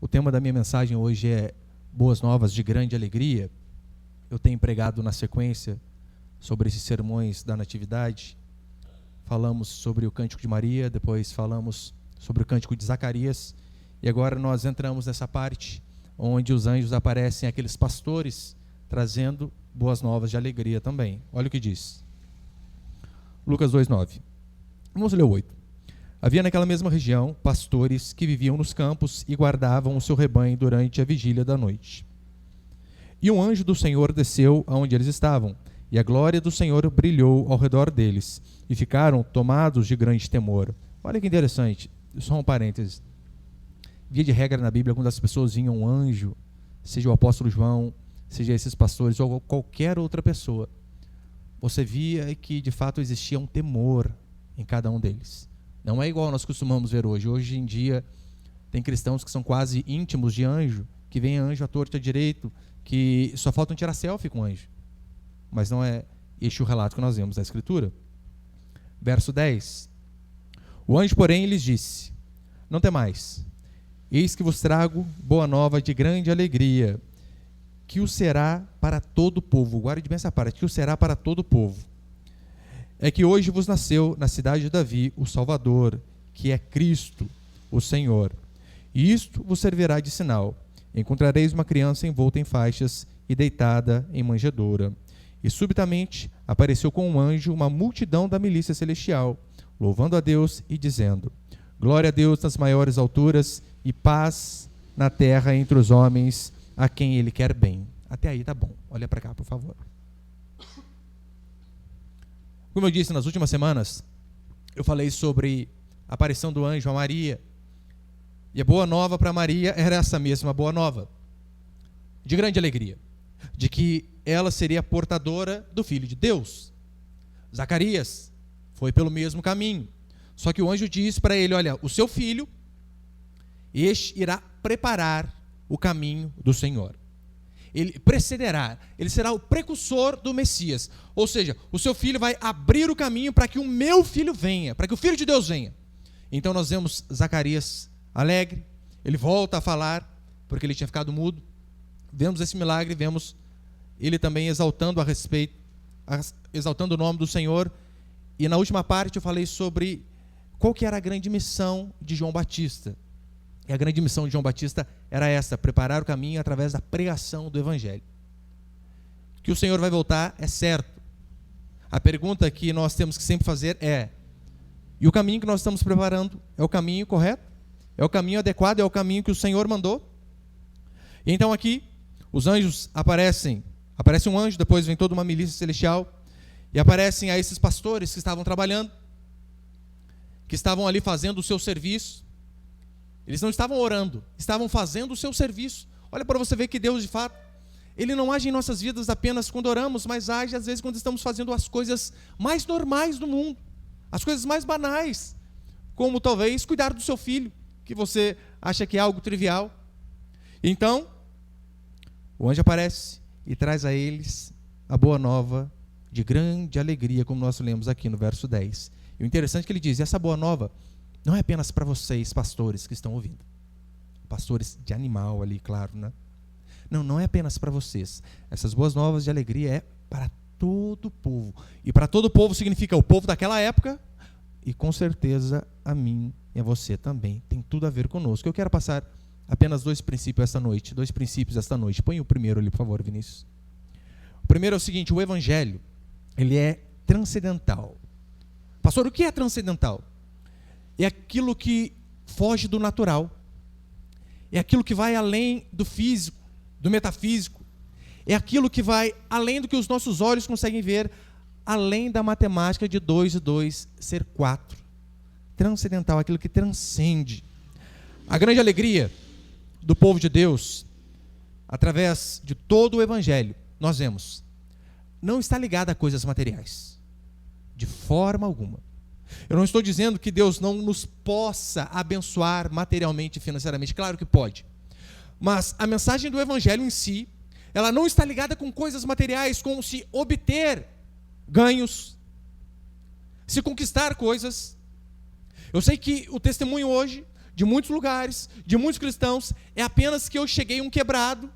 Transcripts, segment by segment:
O tema da minha mensagem hoje é Boas Novas de Grande Alegria. Eu tenho pregado na sequência sobre esses sermões da Natividade. Falamos sobre o Cântico de Maria, depois falamos sobre o Cântico de Zacarias, e agora nós entramos nessa parte onde os anjos aparecem, aqueles pastores, trazendo boas novas de alegria também. Olha o que diz. Lucas 2:9. Vamos ler o 8. Havia naquela mesma região pastores que viviam nos campos e guardavam o seu rebanho durante a vigília da noite. E um anjo do Senhor desceu aonde eles estavam, e a glória do Senhor brilhou ao redor deles, e ficaram tomados de grande temor. Olha que interessante, só um parênteses. Via de regra na Bíblia, quando as pessoas viam um anjo, seja o apóstolo João, seja esses pastores ou qualquer outra pessoa, você via que de fato existia um temor em cada um deles. Não é igual nós costumamos ver hoje. Hoje em dia tem cristãos que são quase íntimos de anjo, que vem anjo à torta e à direito, que só faltam tirar selfie com anjo. Mas não é este o relato que nós vemos na Escritura. Verso 10. O anjo, porém, lhes disse: não temais, eis que vos trago boa nova de grande alegria, que o será para todo o povo. Guarde bem essa parte, que o será para todo o povo. É que hoje vos nasceu na cidade de Davi o Salvador, que é Cristo, o Senhor. E isto vos servirá de sinal: encontrareis uma criança envolta em faixas e deitada em manjedoura. E subitamente apareceu com um anjo uma multidão da milícia celestial, louvando a Deus e dizendo: glória a Deus nas maiores alturas e paz na terra entre os homens a quem Ele quer bem. Até aí tá bom. Olha para cá, por favor. Como eu disse nas últimas semanas, eu falei sobre a aparição do anjo a Maria. E a boa nova para Maria era essa mesma boa nova, de grande alegria, de que ela seria portadora do Filho de Deus. Zacarias foi pelo mesmo caminho. Só que o anjo disse para ele: olha, o seu filho, este irá preparar o caminho do Senhor. Ele precederá, ele será o precursor do Messias. Ou seja, o seu filho vai abrir o caminho para que o meu filho venha, para que o Filho de Deus venha. Então nós vemos Zacarias alegre, ele volta a falar, porque ele tinha ficado mudo. Vemos esse milagre, vemos ele também exaltando o nome do Senhor. E na última parte eu falei sobre qual que era a grande missão de João Batista. E a grande missão de João Batista era essa: preparar o caminho através da pregação do Evangelho. Que o Senhor vai voltar é certo. A pergunta que nós temos que sempre fazer é: e o caminho que nós estamos preparando é o caminho correto? É o caminho adequado? É o caminho que o Senhor mandou? E então aqui, os anjos aparece um anjo, depois vem toda uma milícia celestial, e aparecem a esses pastores que estavam trabalhando, que estavam ali fazendo o seu serviço. Eles não estavam orando, estavam fazendo o seu serviço. Olha para você ver que Deus, de fato, Ele não age em nossas vidas apenas quando oramos, mas age às vezes quando estamos fazendo as coisas mais normais do mundo, as coisas mais banais, como talvez cuidar do seu filho, que você acha que é algo trivial. Então, o anjo aparece e traz a eles a boa nova de grande alegria, como nós lemos aqui no verso 10. E o interessante é que ele diz: essa boa nova não é apenas para vocês, pastores que estão ouvindo. Pastores de animal ali, claro, né? Não é apenas para vocês. Essas boas novas de alegria é para todo o povo. E para todo o povo significa o povo daquela época, e com certeza a mim e a você também. Tem tudo a ver conosco. Eu quero passar apenas dois princípios esta noite. Põe o primeiro ali, por favor, Vinícius. O primeiro é o seguinte: o Evangelho, ele é transcendental. Pastor, o que é transcendental? É aquilo que foge do natural. É aquilo que vai além do físico, do metafísico. É aquilo que vai além do que os nossos olhos conseguem ver, além da matemática de 2 e 2 ser 4. Transcendental, aquilo que transcende. A grande alegria do povo de Deus, através de todo o Evangelho, nós vemos, não está ligada a coisas materiais, de forma alguma. Eu não estou dizendo que Deus não nos possa abençoar materialmente e financeiramente, claro que pode. Mas a mensagem do Evangelho em si, ela não está ligada com coisas materiais, como se obter ganhos, se conquistar coisas. Eu sei que o testemunho hoje de muitos lugares, de muitos cristãos, é apenas que eu cheguei um quebrado,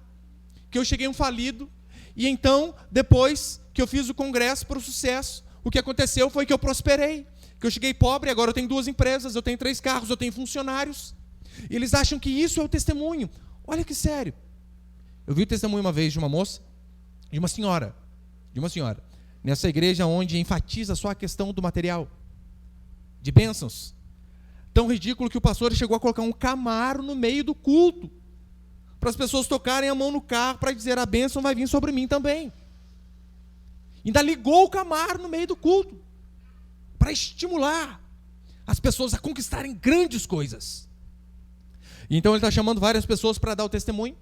que eu cheguei um falido, e então, depois que eu fiz o congresso para o sucesso, o que aconteceu foi que eu prosperei, que eu cheguei pobre, agora eu tenho 2 empresas, eu tenho 3 carros, eu tenho funcionários, e eles acham que isso é o testemunho. Olha que sério. Eu vi o testemunho uma vez de uma moça, de uma senhora, nessa igreja onde enfatiza só a questão do material, de bênçãos. Tão ridículo que o pastor chegou a colocar um Camaro no meio do culto, para as pessoas tocarem a mão no carro, para dizer: a bênção vai vir sobre mim também. Ainda ligou o Camaro no meio do culto, para estimular as pessoas a conquistarem grandes coisas. Então ele está chamando várias pessoas para dar o testemunho.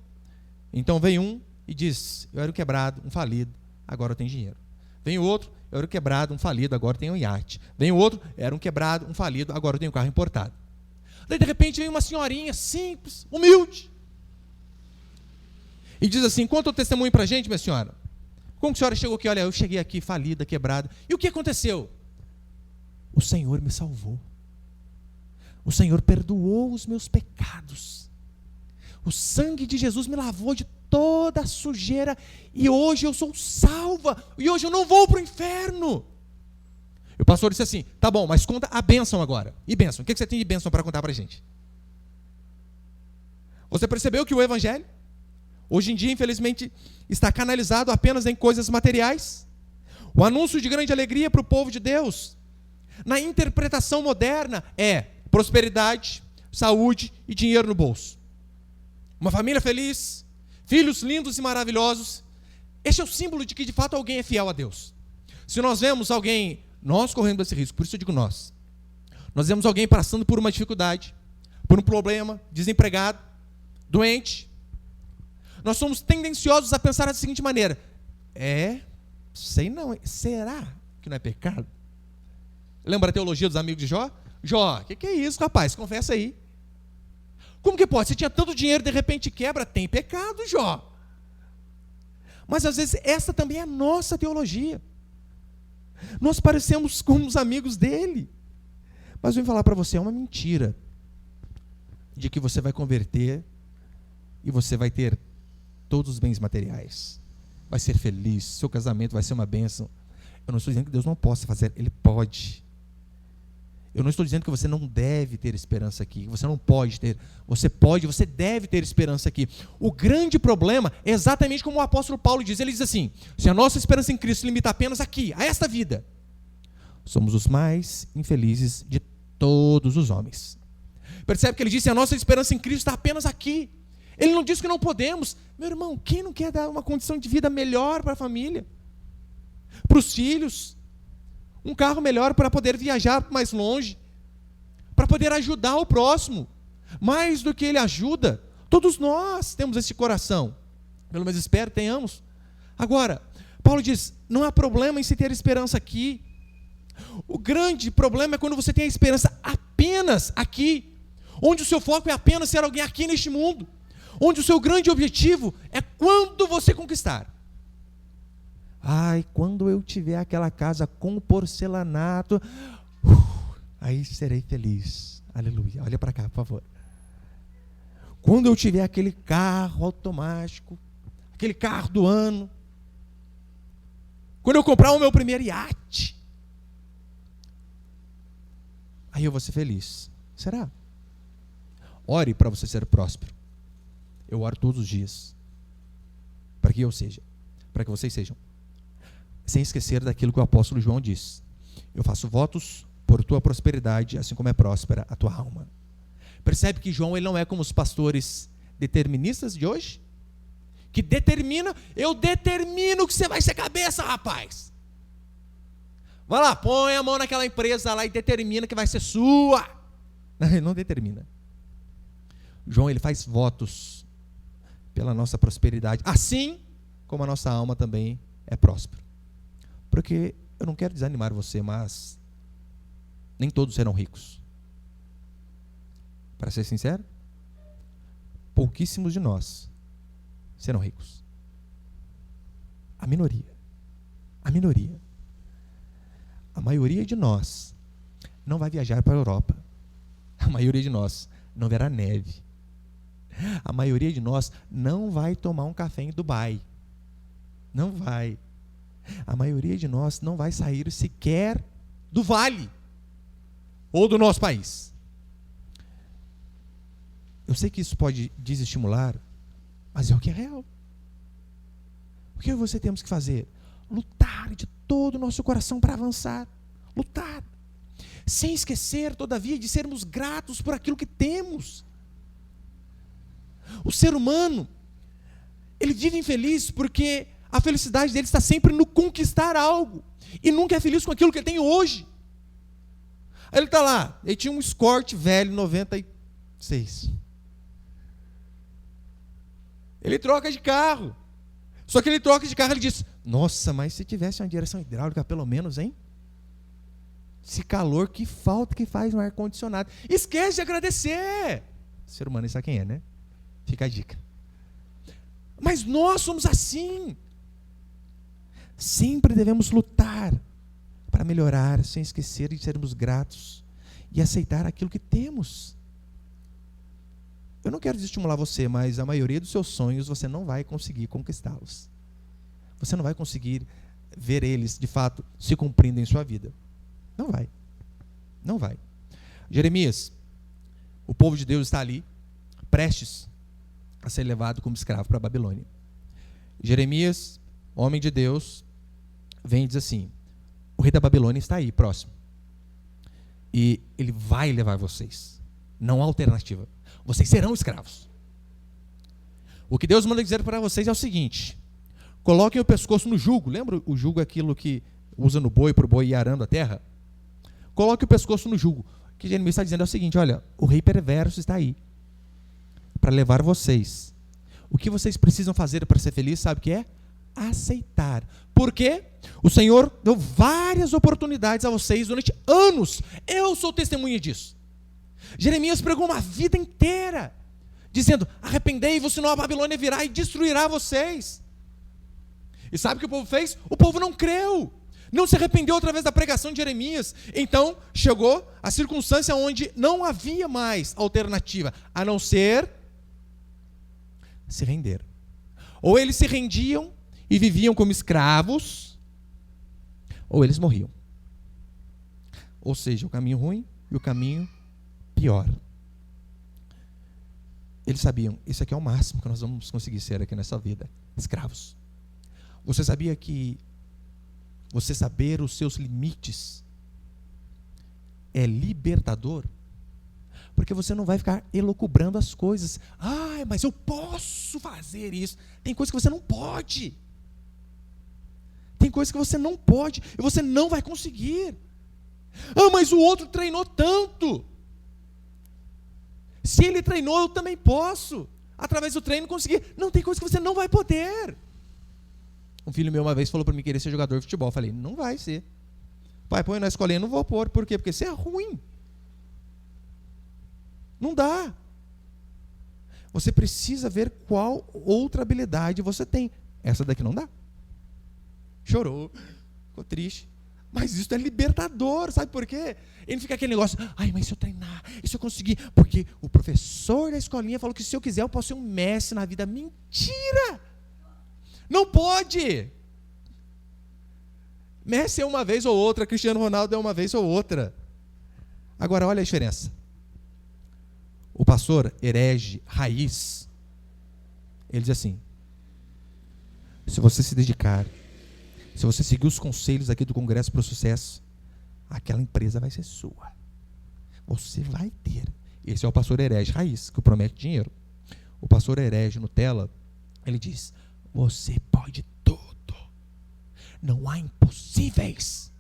Então vem um e diz: eu era um quebrado, um falido, agora eu tenho dinheiro. Vem o outro: eu era um quebrado, um falido, agora eu tenho um iate. Vem o outro: era um quebrado, um falido, agora eu tenho um carro importado. Daí de repente vem uma senhorinha simples, humilde, e diz assim: conta o testemunho para a gente, minha senhora. Como que a senhora chegou aqui? Olha, eu cheguei aqui falida, quebrada. E o que aconteceu? O Senhor me salvou. O Senhor perdoou os meus pecados. O sangue de Jesus me lavou de toda a sujeira. E hoje eu sou salva. E hoje eu não vou para o inferno. E o pastor disse assim: tá bom, mas conta a bênção agora. E bênção? O que você tem de bênção para contar para a gente? Você percebeu que o evangelho, hoje em dia, infelizmente, está canalizado apenas em coisas materiais? O anúncio de grande alegria para o povo de Deus, na interpretação moderna, é prosperidade, saúde e dinheiro no bolso. Uma família feliz, filhos lindos e maravilhosos. Esse é o símbolo de que de fato alguém é fiel a Deus. Se nós vemos alguém, nós correndo esse risco, por isso eu digo nós vemos alguém passando por uma dificuldade, por um problema, desempregado, doente, nós somos tendenciosos a pensar da seguinte maneira: sei não, será que não é pecado? Lembra a teologia dos amigos de Jó? Jó, o que é isso, rapaz? Confessa aí. Como que pode? Você tinha tanto dinheiro, de repente quebra, tem pecado, Jó. Mas às vezes essa também é a nossa teologia. Nós parecemos como os amigos dele. Mas eu vim falar para você, é uma mentira de que você vai converter e você vai ter todos os bens materiais. Vai ser feliz, seu casamento vai ser uma bênção. Eu não estou dizendo que Deus não possa fazer, Ele pode. Eu não estou dizendo que você não deve ter esperança aqui, que você não pode ter. Você pode, você deve ter esperança aqui. O grande problema é exatamente como o apóstolo Paulo diz. Ele diz assim: se a nossa esperança em Cristo se limita apenas aqui, a esta vida, somos os mais infelizes de todos os homens. Percebe que ele diz: se a nossa esperança em Cristo está apenas aqui. Ele não diz que não podemos. Meu irmão, quem não quer dar uma condição de vida melhor para a família? Para os filhos? Um carro melhor para poder viajar mais longe, para poder ajudar o próximo, mais do que ele ajuda. Todos nós temos esse coração, pelo menos espero tenhamos. Agora, Paulo diz: não há problema em se ter esperança aqui. O grande problema é quando você tem a esperança apenas aqui, onde o seu foco é apenas ser alguém aqui neste mundo, onde o seu grande objetivo é quando você conquistar. Ai, quando eu tiver aquela casa com porcelanato, aí serei feliz. Aleluia. Olha para cá, por favor. Quando eu tiver aquele carro automático, aquele carro do ano, quando eu comprar o meu primeiro iate, aí eu vou ser feliz. Será? Ore para você ser próspero. Eu oro todos os dias para que eu seja, para que vocês sejam. Sem esquecer daquilo que o apóstolo João diz: eu faço votos por tua prosperidade, assim como é próspera a tua alma. Percebe que João, ele não é como os pastores deterministas de hoje, que determina: eu determino que você vai ser cabeça, rapaz. Vai lá, põe a mão naquela empresa lá e determina que vai ser sua. Não, ele não determina. João, ele faz votos pela nossa prosperidade, assim como a nossa alma também é próspera. Porque eu não quero desanimar você, mas nem todos serão ricos. Para ser sincero, pouquíssimos de nós serão ricos. A minoria. A minoria. A maioria de nós não vai viajar para a Europa. A maioria de nós não verá neve. A maioria de nós não vai tomar um café em Dubai. Não vai. A maioria de nós não vai sair sequer do vale ou do nosso país. Eu sei que isso pode desestimular, mas é o que é real. O que você temos que fazer? Lutar de todo o nosso coração para avançar. Lutar. Sem esquecer, todavia, de sermos gratos por aquilo que temos. O ser humano, ele vive infeliz porque a felicidade dele está sempre no conquistar algo. E nunca é feliz com aquilo que ele tem hoje. Aí ele está lá, ele tinha um Escort velho, 96. Ele troca de carro. Só que ele troca de carro, ele diz, nossa, mas se tivesse uma direção hidráulica pelo menos, hein? Esse calor, que falta que faz no ar-condicionado. Esquece de agradecer. O ser humano, sabe quem é, né? Fica a dica. Mas nós somos assim. Sempre devemos lutar para melhorar, sem esquecer de sermos gratos e aceitar aquilo que temos. Eu não quero desestimular você, mas a maioria dos seus sonhos você não vai conseguir conquistá-los. Você não vai conseguir ver eles, de fato, se cumprindo em sua vida. Não vai. Não vai. Jeremias, o povo de Deus está ali, prestes a ser levado como escravo para a Babilônia. Jeremias, homem de Deus, vem e diz assim, o rei da Babilônia está aí, próximo. E ele vai levar vocês. Não há alternativa. Vocês serão escravos. O que Deus manda dizer para vocês é o seguinte, coloquem o pescoço no jugo. Lembra o jugo é aquilo que usa no boi, para o boi ir arando a terra? Coloque o pescoço no jugo. O que Jeremias está dizendo é o seguinte, olha, o rei perverso está aí para levar vocês. O que vocês precisam fazer para ser felizes, sabe o que é? Aceitar. Por quê? O Senhor deu várias oportunidades a vocês durante anos. Eu sou testemunha disso. Jeremias pregou uma vida inteira, dizendo, arrependei-vos, senão a Babilônia virá e destruirá vocês. E sabe o que o povo fez? O povo não creu. Não se arrependeu através da pregação de Jeremias. Então, chegou a circunstância onde não havia mais alternativa, a não ser se render. Ou eles se rendiam e viviam como escravos, ou eles morriam. Ou seja, o caminho ruim e o caminho pior. Eles sabiam, isso aqui é o máximo que nós vamos conseguir ser aqui nessa vida, escravos. Você sabia que você saber os seus limites é libertador? Porque você não vai ficar elucubrando as coisas. Ah, mas eu posso fazer isso. Tem coisas que você não pode. Tem coisas que você não pode e você não vai conseguir. Ah, mas o outro treinou tanto. Se ele treinou, eu também posso. Através do treino conseguir. Não, tem coisas que você não vai poder. Um filho meu uma vez falou para mim que queria ser jogador de futebol. Eu falei, não vai ser. Pai, põe na escolinha, não vou pôr. Por quê? Porque você é ruim. Não dá. Você precisa ver qual outra habilidade você tem. Essa daqui não dá. Chorou, ficou triste. Mas isso é libertador, sabe por quê? Ele fica aquele negócio, ai, mas se eu treinar, e se eu conseguir? Porque o professor da escolinha falou que se eu quiser eu posso ser um mestre na vida. Mentira! Não pode! Messi é uma vez ou outra, Cristiano Ronaldo é uma vez ou outra. Agora, olha a diferença. O pastor herege, raiz, ele diz assim, se você se dedicar, se você seguir os conselhos aqui do Congresso para o Sucesso, aquela empresa vai ser sua. Você vai ter. Esse é o pastor herege, raiz, que promete dinheiro. O pastor herege, Nutella, ele diz, você pode tudo. Não há impossíveis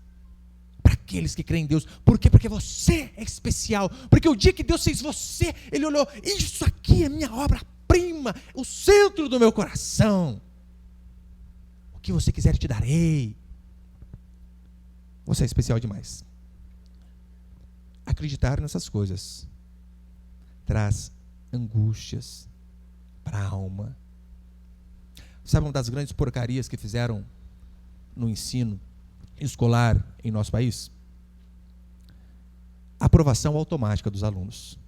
para aqueles que creem em Deus. Por quê? Porque você é especial. Porque o dia que Deus fez você, Ele olhou, isso aqui é minha obra-prima, o centro do meu coração. O que você quiser, te darei. Você é especial demais. Acreditar nessas coisas traz angústias para a alma. Sabe uma das grandes porcarias que fizeram no ensino escolar em nosso país? A aprovação automática dos alunos.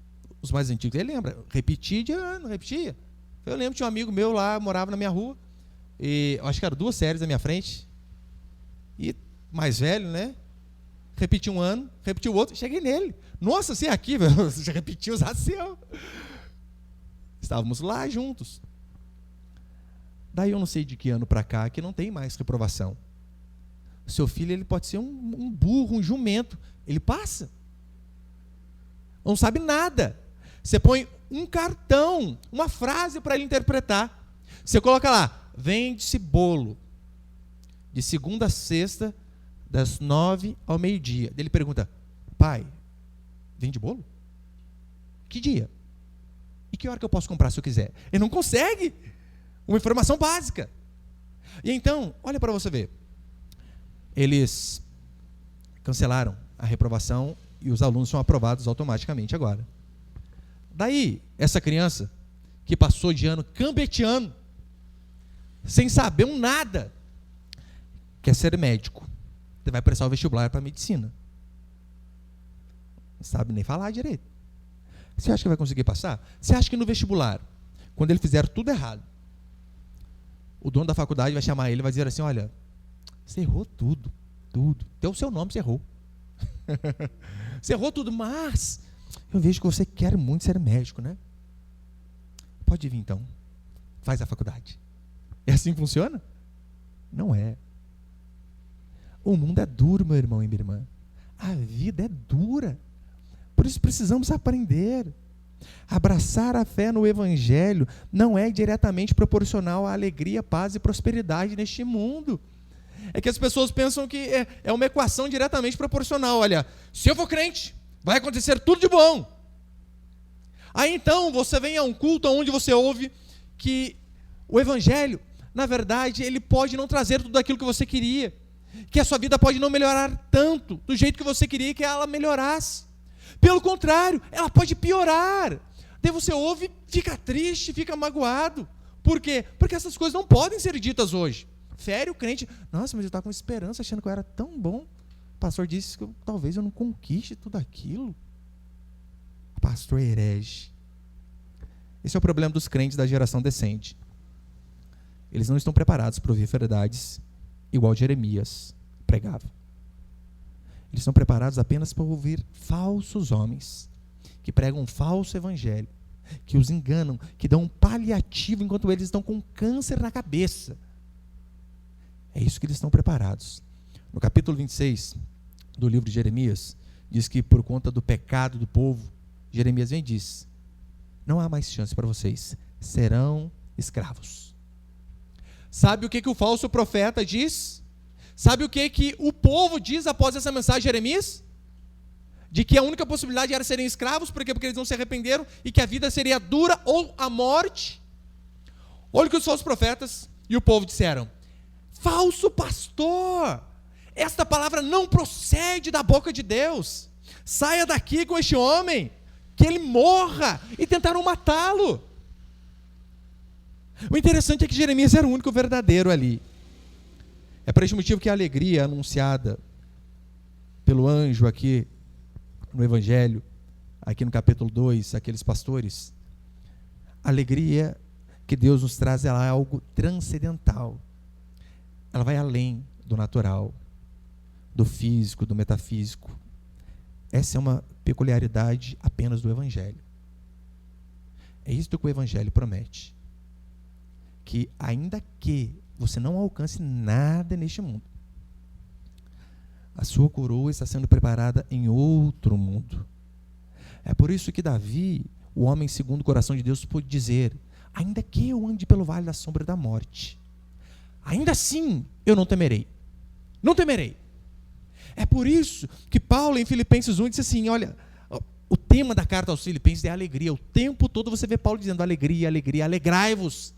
os mais antigos, ele lembra, repetia de ano, repetia. Eu lembro, tinha um amigo meu lá, morava na minha rua, e eu acho que eram 2 séries na minha frente, e mais velho, né? Repeti um ano, repeti o outro, cheguei nele. Nossa, você é aqui, você já repetiu, já seu. Estávamos lá juntos. Daí eu não sei de que ano para cá que não tem mais reprovação. O seu filho, ele pode ser um burro, um jumento, ele passa. Não sabe nada. Você põe um cartão, uma frase para ele interpretar. Você coloca lá, vende-se bolo de segunda a sexta, das 9 ao meio-dia. Ele pergunta, pai, vende bolo? Que dia? E que hora que eu posso comprar se eu quiser? Ele não consegue. Uma informação básica. E então, olha para você ver. Eles cancelaram a reprovação e os alunos são aprovados automaticamente agora. Daí, essa criança que passou de ano cambeteando, sem saber um nada, quer ser médico. Você vai prestar o vestibular para medicina. Não sabe nem falar direito. Você acha que vai conseguir passar? Você acha que no vestibular, quando ele fizer tudo errado, o dono da faculdade vai chamar ele e vai dizer assim, olha, você errou tudo. Até o seu nome você errou. Você errou tudo, mas eu vejo que você quer muito ser médico, né? Pode vir então. Faz a faculdade. É assim que funciona? Não é. O mundo é duro, meu irmão e minha irmã. A vida é dura. Por isso precisamos aprender. Abraçar a fé no Evangelho não é diretamente proporcional à alegria, paz e prosperidade neste mundo. É que as pessoas pensam que é uma equação diretamente proporcional. Olha, se eu for crente, vai acontecer tudo de bom. Aí então você vem a um culto onde você ouve que o Evangelho, na verdade, ele pode não trazer tudo aquilo que você queria, que a sua vida pode não melhorar tanto do jeito que você queria que ela melhorasse. Pelo contrário, ela pode piorar. Daí você ouve, fica triste, fica magoado. Por quê? Porque essas coisas não podem ser ditas hoje. Fere o crente. Nossa, mas eu estava com esperança, achando que eu era tão bom. O pastor disse que talvez eu não conquiste tudo aquilo. Pastor herege. Esse é o problema dos crentes da geração decente. Eles não estão preparados para ouvir verdades igual Jeremias pregava. Eles estão preparados apenas para ouvir falsos homens, que pregam um falso evangelho, que os enganam, que dão um paliativo enquanto eles estão com câncer na cabeça. É isso que eles estão preparados. No capítulo 26 do livro de Jeremias, diz que por conta do pecado do povo, Jeremias vem e diz, não há mais chance para vocês, serão escravos. Sabe o que o falso profeta diz? Sabe o que o povo diz após essa mensagem de Jeremias? De que a única possibilidade era serem escravos, por quê? Porque eles não se arrependeram e que a vida seria dura ou a morte. Olha o que os falsos profetas e o povo disseram. Falso pastor, esta palavra não procede da boca de Deus. Saia daqui com este homem, que ele morra, e tentaram matá-lo. O interessante é que Jeremias era o único verdadeiro ali. É por este motivo que a alegria anunciada pelo anjo aqui no Evangelho, aqui no capítulo 2, aqueles pastores, a alegria que Deus nos traz, ela é algo transcendental. Ela vai além do natural, do físico, do metafísico. Essa é uma peculiaridade apenas do Evangelho. É isso que o Evangelho promete. Que ainda que você não alcance nada neste mundo, a sua coroa está sendo preparada em outro mundo. É por isso que Davi, o homem segundo o coração de Deus, pôde dizer, ainda que eu ande pelo vale da sombra da morte, ainda assim eu não temerei. Não temerei. É por isso que Paulo, em Filipenses 1, disse assim, olha, o tema da carta aos Filipenses é alegria. O tempo todo você vê Paulo dizendo alegria, alegria, alegrai-vos.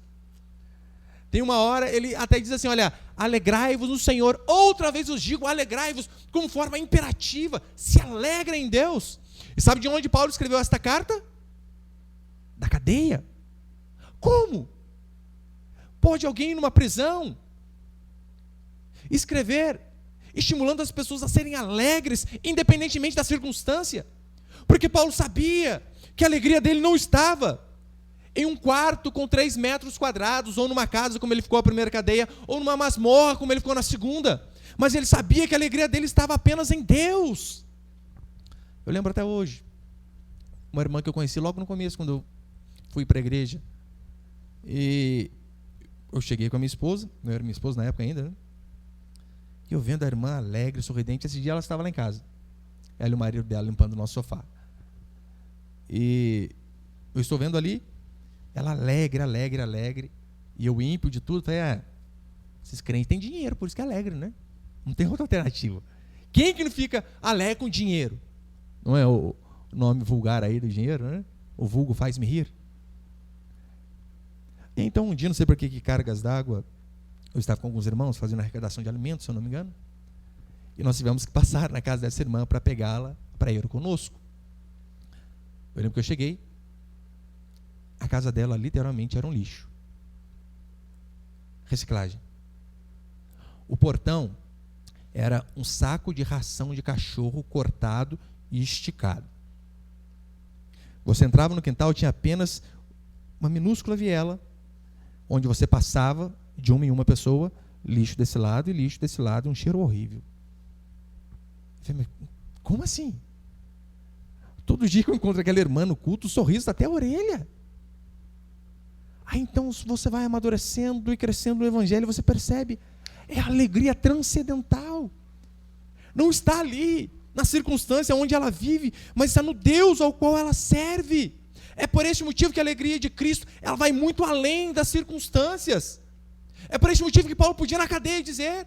Tem uma hora, ele até diz assim, olha, alegrai-vos no Senhor. Outra vez os digo, alegrai-vos, como forma imperativa. Se alegrem em Deus. E sabe de onde Paulo escreveu esta carta? Da cadeia. Como? Pode alguém numa prisão escrever, estimulando as pessoas a serem alegres, independentemente da circunstância? Porque Paulo sabia que a alegria dele não estava em um quarto com 3 metros quadrados, ou numa casa como ele ficou a primeira cadeia, ou numa masmorra como ele ficou na segunda. Mas ele sabia que a alegria dele estava apenas em Deus. Eu lembro até hoje, uma irmã que eu conheci logo no começo, quando eu fui para a igreja. E eu cheguei com a minha esposa, não era minha esposa na época ainda, né? E eu vendo a irmã alegre, sorridente. Esse dia ela estava lá em casa, ela e o marido dela limpando o nosso sofá. E eu estou vendo ali ela alegre, alegre, alegre. E eu ímpio de tudo, falei, esses crentes têm dinheiro, por isso que é alegre, né? Não tem outra alternativa. Quem que não fica alegre com dinheiro? Não é o nome vulgar aí do dinheiro, né? O vulgo faz-me rir. E então um dia, não sei por que cargas d'água, eu estava com alguns irmãos fazendo arrecadação de alimentos, se eu não me engano, e nós tivemos que passar na casa dessa irmã para pegá-la, para ir conosco. Eu lembro que eu cheguei, a casa dela literalmente era um lixo. Reciclagem. O portão era um saco de ração de cachorro cortado e esticado. Você entrava no quintal, tinha apenas uma minúscula viela, onde você passava de uma em uma pessoa, lixo desse lado e lixo desse lado, um cheiro horrível. Eu falei, mas como assim? Todo dia que eu encontro aquela irmã no culto, o sorriso está até a orelha. Então você vai amadurecendo e crescendo no evangelho, você percebe, é a alegria transcendental. Não está ali, na circunstância onde ela vive, mas está no Deus ao qual ela serve. É por esse motivo que a alegria de Cristo, ela vai muito além das circunstâncias. É por esse motivo que Paulo podia na cadeia dizer,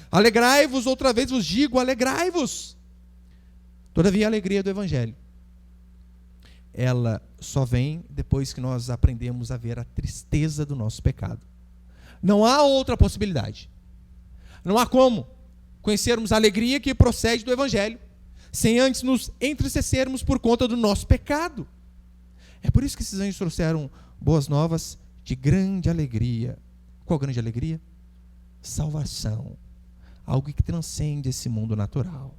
alegrai-vos, outra vez vos digo, alegrai-vos. Todavia a alegria do evangelho, ela só vem depois que nós aprendemos a ver a tristeza do nosso pecado. Não há outra possibilidade. Não há como conhecermos a alegria que procede do evangelho sem antes nos entristecermos por conta do nosso pecado. É por isso que esses anjos trouxeram boas novas de grande alegria. Qual grande alegria? Salvação. Algo que transcende esse mundo natural.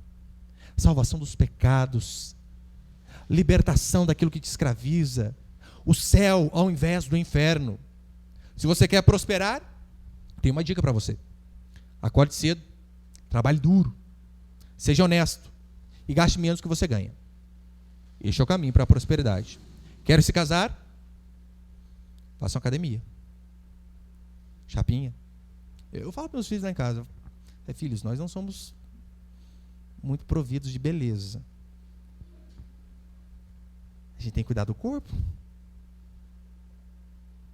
Salvação dos pecados. Libertação daquilo que te escraviza. O céu ao invés do inferno. Se você quer prosperar, tem uma dica para você. Acorde cedo, trabalhe duro, seja honesto e gaste menos do que você ganha. Este é o caminho para a prosperidade. Quer se casar? Faça uma academia. Chapinha. Eu falo para meus filhos lá em casa, filhos, nós não somos muito providos de beleza. A gente tem que cuidar do corpo.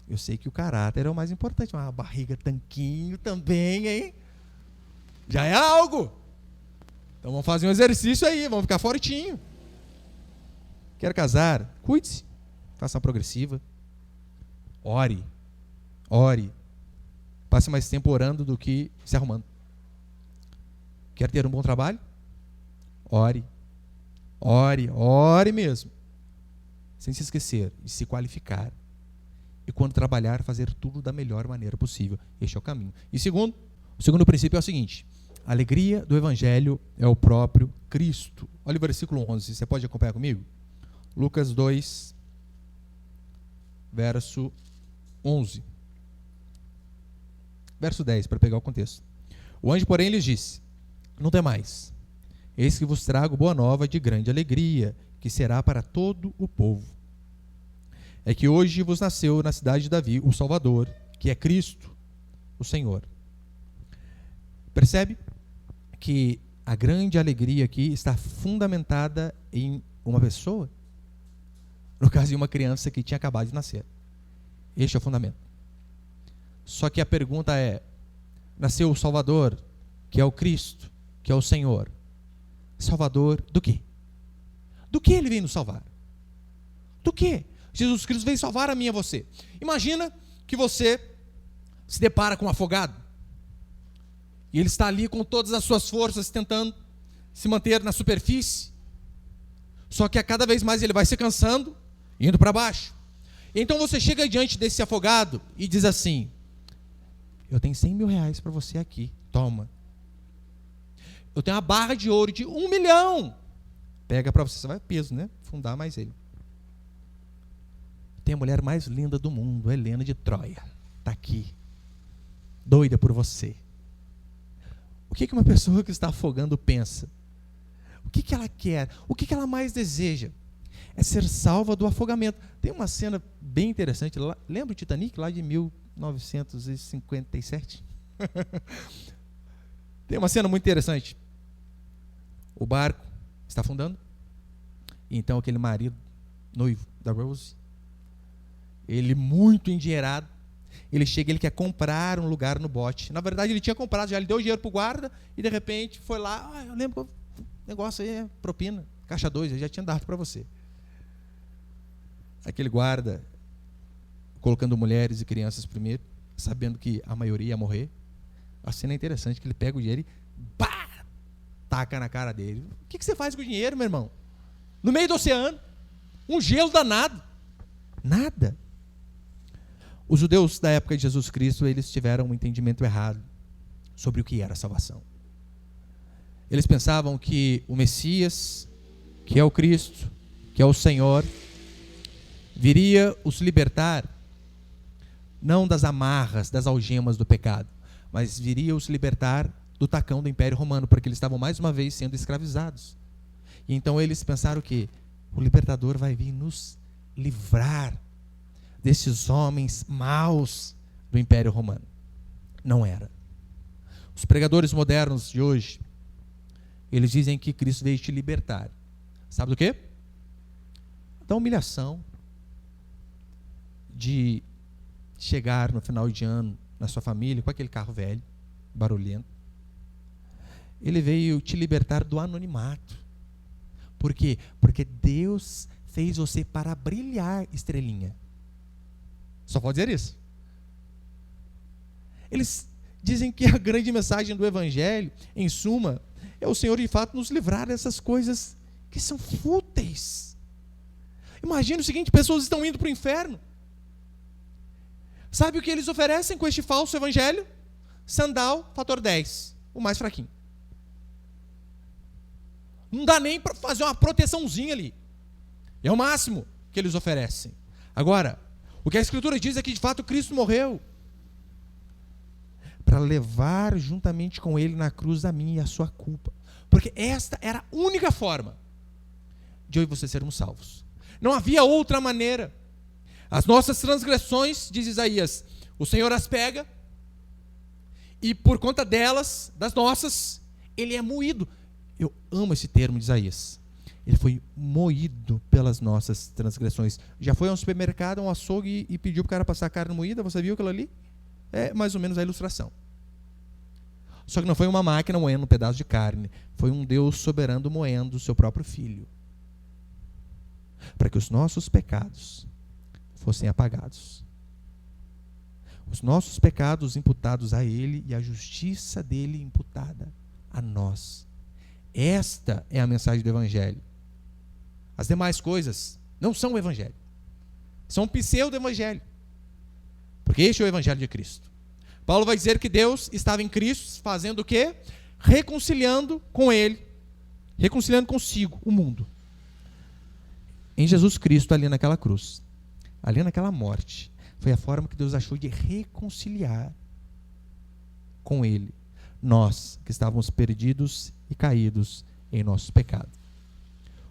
Eu sei que o caráter é o mais importante, mas uma barriga tanquinho também, hein? Já é algo. Então vamos fazer um exercício aí, vamos ficar fortinho. Quer casar? Cuide-se. Faça uma progressiva. Ore. Passe mais tempo orando do que se arrumando. Quer ter um bom trabalho? Ore mesmo. Sem se esquecer de se qualificar. E quando trabalhar, fazer tudo da melhor maneira possível. Este é o caminho. E o segundo princípio é o seguinte: a alegria do evangelho é o próprio Cristo. Olha o versículo 11, você pode acompanhar comigo? Lucas 2, verso 11. Verso 10, para pegar o contexto. O anjo, porém, lhes disse: não temais, eis que vos trago boa nova de grande alegria, que será para todo o povo. É que hoje vos nasceu na cidade de Davi o Salvador, que é Cristo, o Senhor. Percebe que a grande alegria aqui está fundamentada em uma pessoa? No caso de uma criança que tinha acabado de nascer. Este é o fundamento. Só que a pergunta é: nasceu o Salvador, que é o Cristo, que é o Senhor. Salvador do quê? Do que ele veio nos salvar? Do quê? Jesus Cristo veio salvar a mim e a você. Imagina que você se depara com um afogado. E ele está ali com todas as suas forças tentando se manter na superfície. Só que a cada vez mais ele vai se cansando, indo para baixo. Então você chega diante desse afogado e diz assim: eu tenho 100 mil reais para você aqui, toma. Eu tenho uma barra de ouro de 1 milhão, Pega para você vai peso, né? Fundar mais ele. Tem a mulher mais linda do mundo, Helena de Troia. Está aqui. Doida por você. O que uma pessoa que está afogando pensa? O que ela quer? O que ela mais deseja? É ser salva do afogamento. Tem uma cena bem interessante. Lembra o Titanic, lá de 1957? Tem uma cena muito interessante. O barco está afundando. E então aquele marido, noivo da Rose, ele muito endinheirado, ele chega, ele quer comprar um lugar no bote. Na verdade ele tinha comprado, já ele deu dinheiro para o guarda e de repente foi lá, eu lembro que o negócio aí é propina, caixa 2, eu já tinha dado para você. Aquele guarda colocando mulheres e crianças primeiro, sabendo que a maioria ia morrer. A cena é interessante, que ele pega o dinheiro e taca na cara dele. O que você faz com o dinheiro, meu irmão? No meio do oceano, um gelo danado. Nada. Os judeus da época de Jesus Cristo, eles tiveram um entendimento errado sobre o que era salvação. Eles pensavam que o Messias, que é o Cristo, que é o Senhor, viria os libertar, não das amarras, das algemas do pecado, mas viria os libertar do tacão do Império Romano, porque eles estavam mais uma vez sendo escravizados. E então eles pensaram que o libertador vai vir nos livrar desses homens maus do Império Romano. Não era. Os pregadores modernos de hoje, eles dizem que Cristo veio te libertar. Sabe do quê? Da humilhação, de chegar no final de ano na sua família com aquele carro velho, barulhento. Ele veio te libertar do anonimato. Por quê? Porque Deus fez você para brilhar, estrelinha. Só pode dizer isso. Eles dizem que a grande mensagem do Evangelho, em suma, é o Senhor de fato nos livrar dessas coisas que são fúteis. Imagina o seguinte, pessoas estão indo para o inferno. Sabe o que eles oferecem com este falso evangelho? Sandal, fator 10, o mais fraquinho. Não dá nem para fazer uma proteçãozinha ali. É o máximo que eles oferecem. Agora, o que a Escritura diz é que de fato Cristo morreu para levar juntamente com Ele na cruz a minha e a sua culpa. Porque esta era a única forma de eu e você sermos salvos. Não havia outra maneira. As nossas transgressões, diz Isaías, o Senhor as pega e por conta delas, das nossas, Ele é moído. Eu amo esse termo de Isaías. Ele foi moído pelas nossas transgressões. Já foi a um supermercado, a um açougue e pediu para o cara passar a carne moída? Você viu aquilo ali? É mais ou menos a ilustração. Só que não foi uma máquina moendo um pedaço de carne. Foi um Deus soberano moendo o seu próprio filho. Para que os nossos pecados fossem apagados. Os nossos pecados imputados a Ele e a justiça dele imputada a nós. Esta é a mensagem do Evangelho. As demais coisas não são o Evangelho. São pseudo-evangelho. Porque este é o Evangelho de Cristo. Paulo vai dizer que Deus estava em Cristo fazendo o quê? Reconciliando com Ele. Reconciliando consigo o mundo. Em Jesus Cristo, ali naquela cruz. Ali naquela morte. Foi a forma que Deus achou de reconciliar com Ele. Nós que estávamos perdidos e caídos em nosso pecado.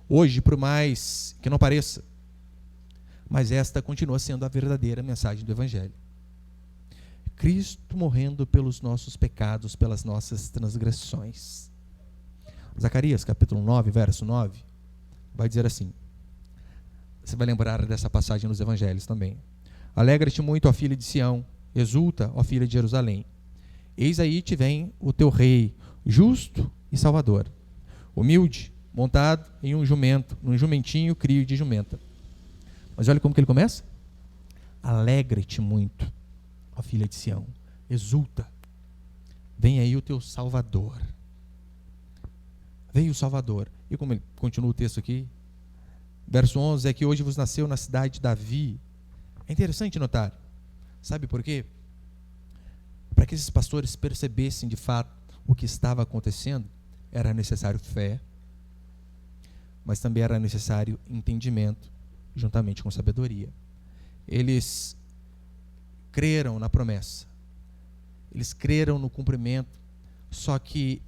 Hoje, por mais que não pareça, mas esta continua sendo a verdadeira mensagem do Evangelho. Cristo morrendo pelos nossos pecados, pelas nossas transgressões. Zacarias, capítulo 9, verso 9, vai dizer assim, você vai lembrar dessa passagem nos Evangelhos também. Alegra-te muito, ó filha de Sião, exulta, ó filha de Jerusalém. Eis aí te vem o teu rei, justo e salvador, humilde, montado em um jumento, num jumentinho crio de jumenta. Mas olha como que ele começa. Alegra-te muito, ó filha de Sião, exulta, vem aí o teu Salvador. Veio o Salvador. E como ele continua o texto aqui, verso 11, é que hoje vos nasceu na cidade de Davi. É interessante notar, sabe por quê? Para que esses pastores percebessem de fato o que estava acontecendo, era necessário fé, mas também era necessário entendimento, juntamente com sabedoria. Eles creram na promessa, eles creram no cumprimento, só que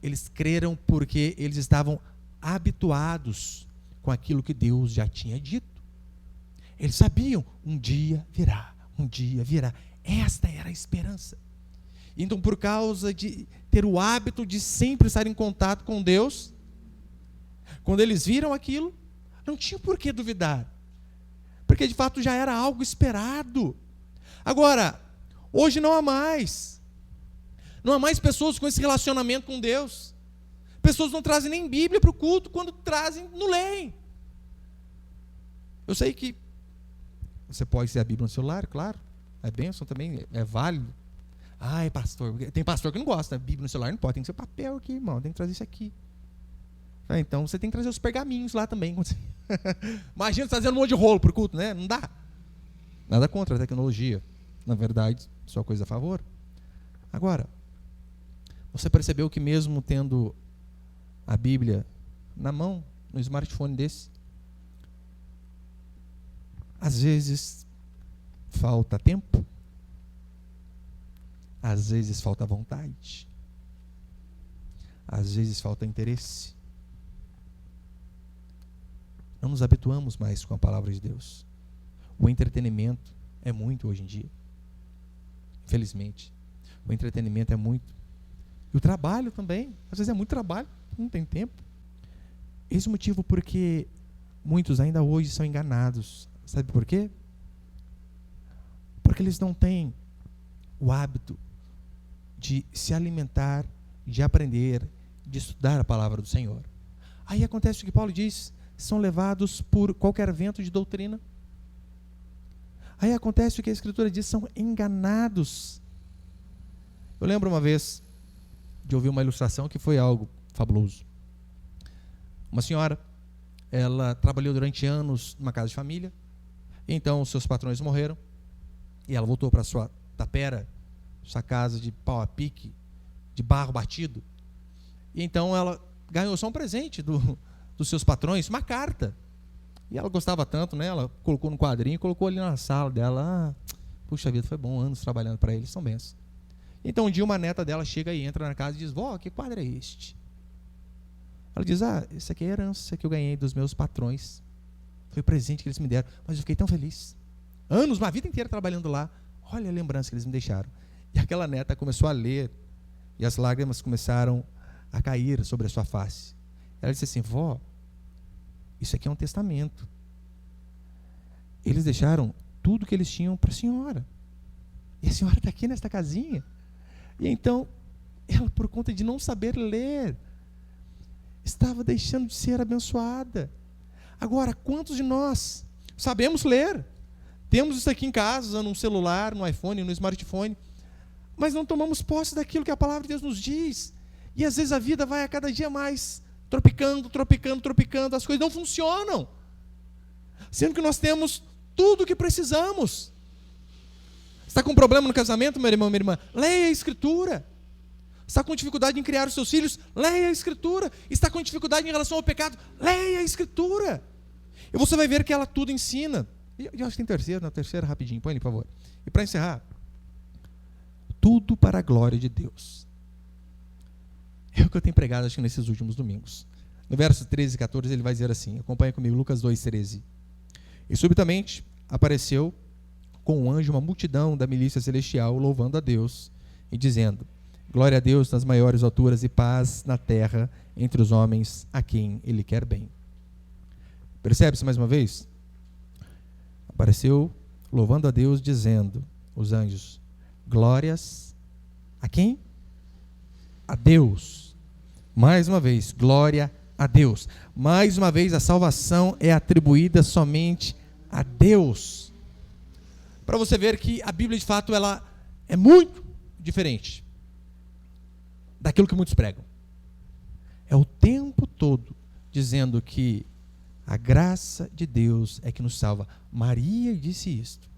eles creram porque eles estavam habituados com aquilo que Deus já tinha dito. Eles sabiam, um dia virá, um dia virá. Esta era a esperança. Então, por causa de ter o hábito de sempre estar em contato com Deus, quando eles viram aquilo, não tinha por que duvidar, porque de fato já era algo esperado. Agora, hoje não há mais pessoas com esse relacionamento com Deus. Pessoas não trazem nem Bíblia para o culto, quando trazem, não leem. Eu sei que você pode ter a Bíblia no celular, claro, é bênção também, é válido. Ai, pastor, tem pastor que não gosta, Bíblia no celular não pode, tem que ser papel aqui, irmão, tem que trazer isso aqui. Então você tem que trazer os pergaminhos lá também. Imagina trazendo um monte de rolo para o culto, né? Não dá. Nada contra a tecnologia, na verdade, só coisa a favor. Agora, você percebeu que mesmo tendo a Bíblia na mão, no smartphone desse, às vezes falta tempo, às vezes falta vontade, às vezes falta interesse. Não nos habituamos mais com a palavra de Deus. O entretenimento é muito hoje em dia. Infelizmente. O entretenimento é muito. E o trabalho também. Às vezes é muito trabalho, não tem tempo. Esse é o motivo porque muitos ainda hoje são enganados. Sabe por quê? Porque eles não têm o hábito de se alimentar, de aprender, de estudar a palavra do Senhor. Aí acontece o que Paulo diz, são levados por qualquer vento de doutrina. Aí acontece o que a Escritura diz, são enganados. Eu lembro uma vez de ouvir uma ilustração que foi algo fabuloso. Uma senhora, ela trabalhou durante anos numa casa de família, então seus patrões morreram, e ela voltou para sua tapera, sua casa de pau a pique, de barro batido, e então ela ganhou só um presente dos seus patrões, uma carta, e ela gostava tanto, né? Ela colocou no quadrinho, colocou ali na sala dela. Puxa vida, foi bom, anos trabalhando para eles, são bênçãos. Então um dia uma neta dela chega e entra na casa e diz, vó, que quadro é este? Ela diz, esse aqui é a herança que eu ganhei dos meus patrões, foi o presente que eles me deram, mas eu fiquei tão feliz, anos, uma vida inteira trabalhando lá, olha a lembrança que eles me deixaram. E aquela neta começou a ler, e as lágrimas começaram a cair sobre a sua face. Ela disse assim, vó, isso aqui é um testamento. Eles deixaram tudo que eles tinham para a senhora. E a senhora está aqui nesta casinha. E então, ela, por conta de não saber ler, estava deixando de ser abençoada. Agora, quantos de nós sabemos ler? Temos isso aqui em casa, no celular, no iPhone, no smartphone, mas não tomamos posse daquilo que a palavra de Deus nos diz. E às vezes a vida vai a cada dia mais tropicando, as coisas não funcionam. Sendo que nós temos tudo o que precisamos. Está com problema no casamento, meu irmão, minha irmã? Leia a Escritura. Está com dificuldade em criar os seus filhos? Leia a Escritura. Está com dificuldade em relação ao pecado? Leia a Escritura. E você vai ver que ela tudo ensina. E eu acho que tem terceira rapidinho, põe ali, por favor. E para encerrar, tudo para a glória de Deus. É o que eu tenho pregado, acho que nesses últimos domingos. No verso 13 e 14 ele vai dizer assim, acompanha comigo, Lucas 2:13. E subitamente apareceu com um anjo uma multidão da milícia celestial, louvando a Deus e dizendo, glória a Deus nas maiores alturas e paz na terra entre os homens a quem Ele quer bem. Percebe-se mais uma vez? Apareceu louvando a Deus, dizendo, os anjos, glórias a quem? A Deus. Mais uma vez, glória a Deus. Mais uma vez, a salvação é atribuída somente a Deus. Para você ver que a Bíblia, de fato, ela é muito diferente daquilo que muitos pregam. É o tempo todo dizendo que a graça de Deus é que nos salva. Maria disse isto,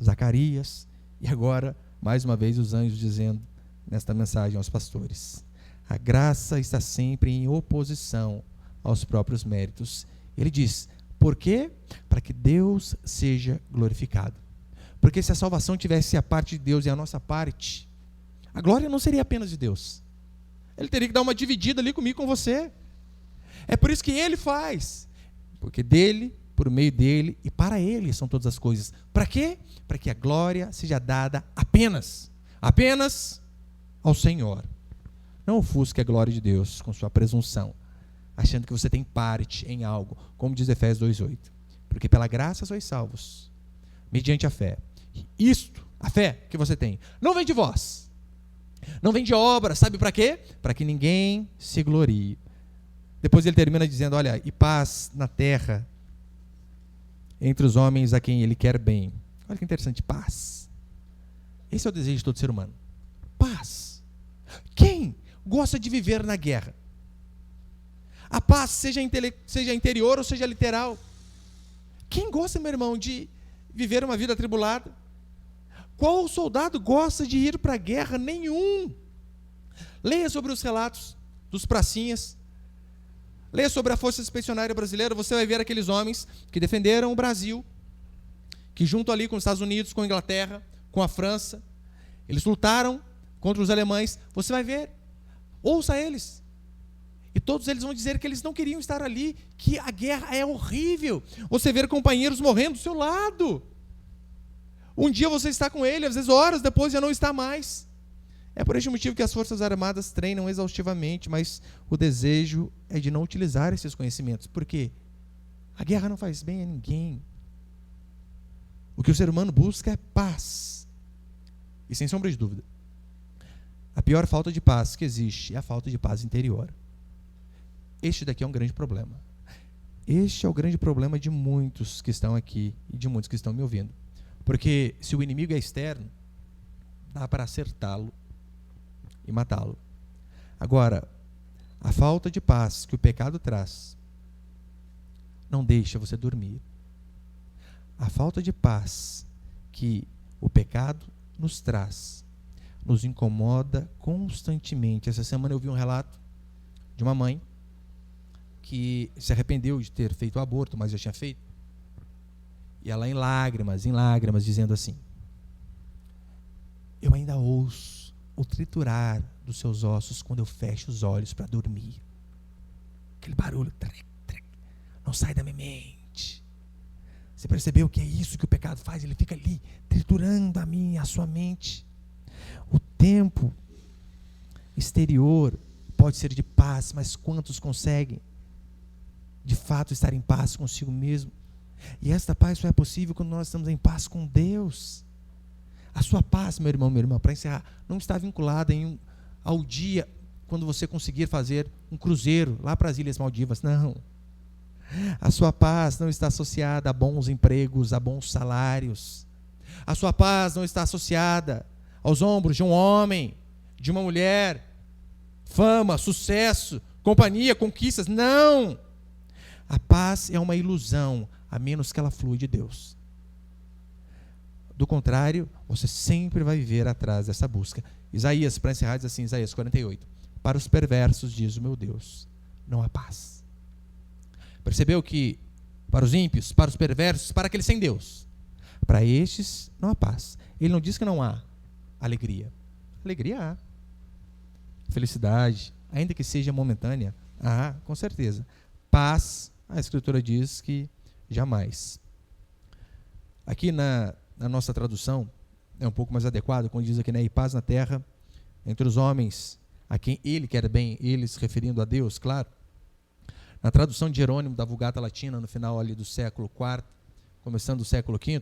Zacarias, e agora, mais uma vez, os anjos dizendo nesta mensagem aos pastores, a graça está sempre em oposição aos próprios méritos. Ele diz, por quê? Para que Deus seja glorificado. Porque se a salvação tivesse a parte de Deus e a nossa parte, a glória não seria apenas de Deus. Ele teria que dar uma dividida ali comigo, com você. É por isso que ele faz. Porque dele, por meio dele e para ele são todas as coisas. Para quê? Para que a glória seja dada apenas ao Senhor. Não ofusque a glória de Deus com sua presunção, achando que você tem parte em algo, como diz Efésios 2:8. Porque pela graça sois salvos, mediante a fé. Isto, a fé que você tem, não vem de vós, não vem de obra, sabe para quê? Para que ninguém se glorie. Depois ele termina dizendo, olha, e paz na terra, entre os homens a quem ele quer bem. Olha que interessante, paz. Esse é o desejo de todo ser humano. Paz. Quem gosta de viver na guerra? A paz, seja interior ou seja literal. Quem gosta, meu irmão, de viver uma vida atribulada? Qual soldado gosta de ir para a guerra? Nenhum. Leia sobre os relatos dos pracinhas. Leia sobre a Força Expedicionária Brasileira. Você vai ver aqueles homens que defenderam o Brasil, que junto ali com os Estados Unidos, com a Inglaterra, com a França, eles lutaram contra os alemães. Você vai ver, ouça eles. E todos eles vão dizer que eles não queriam estar ali, que a guerra é horrível. Você vê companheiros morrendo do seu lado. Um dia você está com ele, às vezes horas depois já não está mais. É por este motivo que as Forças Armadas treinam exaustivamente, mas o desejo é de não utilizar esses conhecimentos. Por quê? A guerra não faz bem a ninguém. O que o ser humano busca é paz. E sem sombra de dúvida, a pior falta de paz que existe é a falta de paz interior. Este daqui é um grande problema. Este é o grande problema de muitos que estão aqui e de muitos que estão me ouvindo. Porque se o inimigo é externo, dá para acertá-lo e matá-lo. Agora, a falta de paz que o pecado traz não deixa você dormir. A falta de paz que o pecado nos traz nos incomoda constantemente. Essa semana eu vi um relato de uma mãe que se arrependeu de ter feito o aborto, mas já tinha feito. E ela em lágrimas, dizendo assim: eu ainda ouço o triturar dos seus ossos quando eu fecho os olhos para dormir. Aquele barulho, trec, trec, não sai da minha mente. Você percebeu que é isso que o pecado faz? Ele fica ali, triturando a sua mente. O tempo exterior pode ser de paz, mas quantos conseguem de fato estar em paz consigo mesmo? E esta paz só é possível quando nós estamos em paz com Deus. A sua paz, meu irmão, minha irmã, para encerrar, não está vinculada ao dia quando você conseguir fazer um cruzeiro lá para as Ilhas Maldivas. Não. A sua paz não está associada a bons empregos, a bons salários. A sua paz não está associada aos ombros de um homem, de uma mulher, fama, sucesso, companhia, conquistas. Não. A paz é uma ilusão, a menos que ela flua de Deus. Do contrário, você sempre vai viver atrás dessa busca. Isaías, para encerrar, diz assim, Isaías 48. Para os perversos, diz o meu Deus, não há paz. Percebeu que para os ímpios, para os perversos, para aqueles sem Deus, para estes não há paz. Ele não diz que não há alegria. Alegria há. Felicidade, ainda que seja momentânea, há, com certeza. Paz, a Escritura diz que jamais. Aqui na nossa tradução é um pouco mais adequado, quando diz aqui, né, e paz na terra entre os homens a quem ele quer bem, eles referindo a Deus, claro. Na tradução de Jerônimo da Vulgata Latina, no final ali do século IV, começando do século V,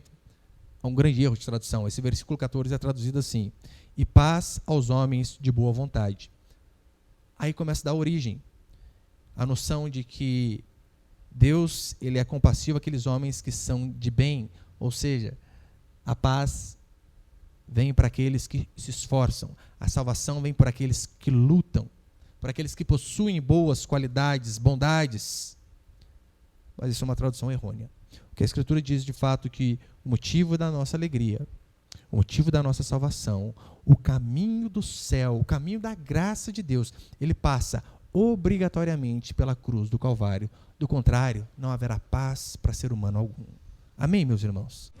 há um grande erro de tradução. Esse versículo 14 é traduzido assim: e paz aos homens de boa vontade. Aí começa a dar origem a noção de que Deus, ele é compassivo àqueles homens que são de bem, ou seja, a paz vem para aqueles que se esforçam, a salvação vem para aqueles que lutam, para aqueles que possuem boas qualidades, bondades. Mas isso é uma tradução errônea. O que a Escritura diz de fato que o motivo da nossa alegria, o motivo da nossa salvação, o caminho do céu, o caminho da graça de Deus, ele passa obrigatoriamente pela cruz do Calvário. Do contrário, não haverá paz para ser humano algum. Amém, meus irmãos?